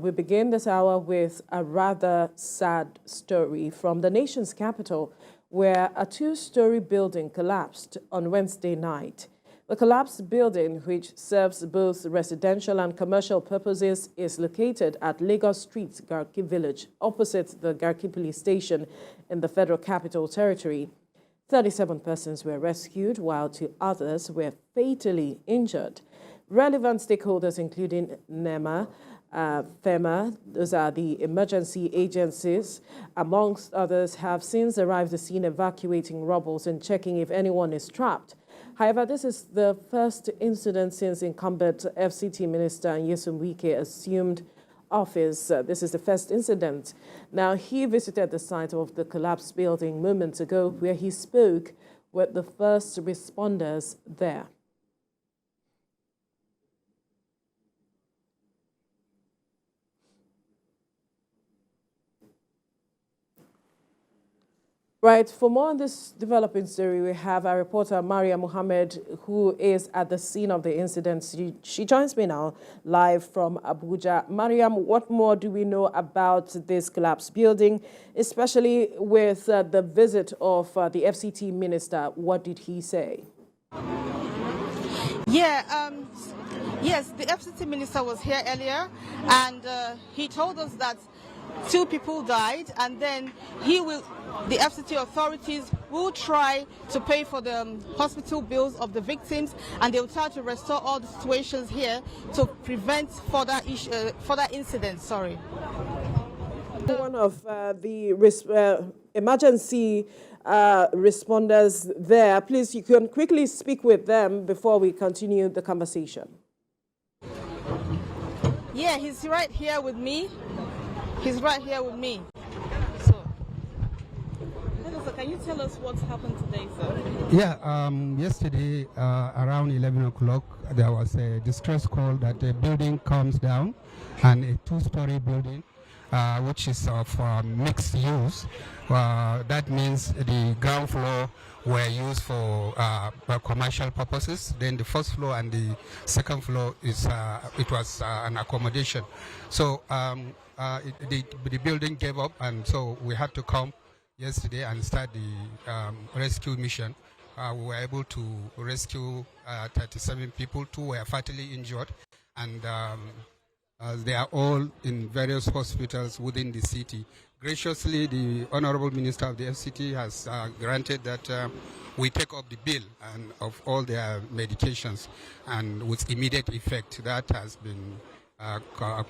We begin this hour with a rather sad story from the nation's capital, where a two-story building collapsed on Wednesday night. The collapsed building, which serves both residential and commercial purposes, is located at Lagos Street, Garki Village, opposite the Garki Police Station in the Federal Capital Territory. 37 persons were rescued, while 2 others were fatally injured. Relevant stakeholders, including NEMA, FEMA, those are the emergency agencies, amongst others, have since arrived at the scene evacuating rubble and checking if anyone is trapped. However, this is the first incident since incumbent FCT Minister Nyesom Wike assumed office. This is the first incident. Now, he visited the site of the collapsed building moments ago, where he spoke with the first responders there. Right, for more on this developing story, we have our reporter Mariam Mohammed, who is at the scene of the incident. She joins me now live from Abuja. Mariam, what more do we know about this collapsed building, especially with the visit of the FCT minister? What did he say? Yes, the FCT minister was here earlier, and he told us that 2 people died, and then the FCT authorities will try to pay for the hospital bills of the victims, and they will try to restore all the situations here to prevent further incidents. Sorry. One of the emergency responders there, please, you can quickly speak with them before we continue the conversation. Yeah, he's right here with me. So, can you tell us what's happened today, sir? Yeah, yesterday around 11 o'clock, there was a distress call that a building comes down, and a 2-story building, which is of mixed use. That means the ground floor were used for commercial purposes. Then the first floor and the second floor was an accommodation. So the building gave up, and so we had to come yesterday and start the rescue mission. We were able to rescue 37 people. 2 were fatally injured, and they are all in various hospitals within the city. Graciously, the Honorable Minister of the FCT has granted that we take up the bill and of all their medications, and with immediate effect that has been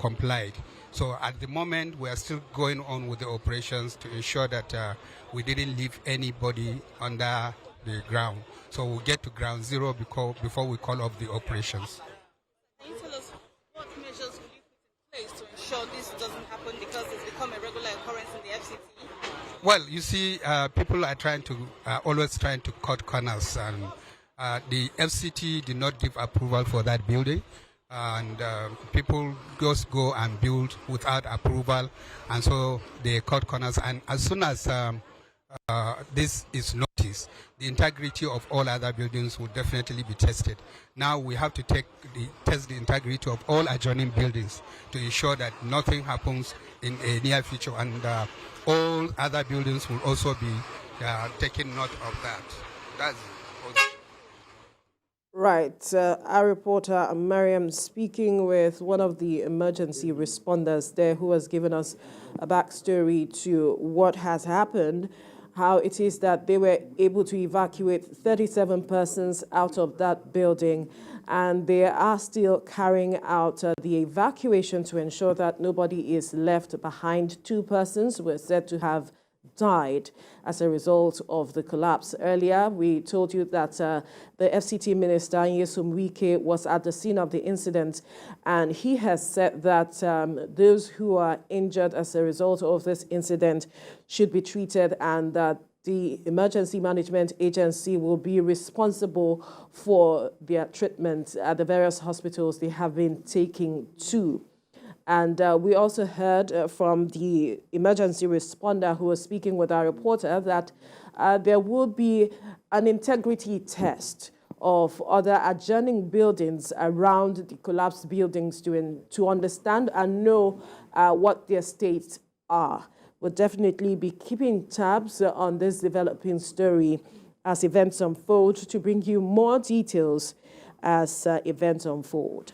complied. So at the moment, we are still going on with the operations to ensure that we didn't leave anybody under the ground. So we'll get to ground zero before we call off the operations. Can you tell us what measures will you put in place to ensure this doesn't happen, because it's become a regular occurrence in the FCT? Well, you see, people are always trying to cut corners, and the FCT did not give approval for that building. And people just go and build without approval, and so they cut corners. And as soon as this is noticed, the integrity of all other buildings will definitely be tested. Now we have to test the integrity of all adjoining buildings to ensure that nothing happens in a near future, and all other buildings will also be taking note of that. That's Right. Our reporter, Mariam, speaking with one of the emergency responders there, who has given us a backstory to what has happened, how it is that they were able to evacuate 37 persons out of that building, and they are still carrying out the evacuation to ensure that nobody is left behind. 2 persons were said to have died as a result of the collapse. Earlier, we told you that the FCT minister, Nyesom Wike, was at the scene of the incident, and he has said that those who are injured as a result of this incident should be treated, and that the Emergency Management Agency will be responsible for their treatment at the various hospitals they have been taking to. And we also heard from the emergency responder who was speaking with our reporter that there will be an integrity test of other adjoining buildings around the collapsed buildings to understand and know what their states are. We'll definitely be keeping tabs on this developing story as events unfold to bring you more details as events unfold.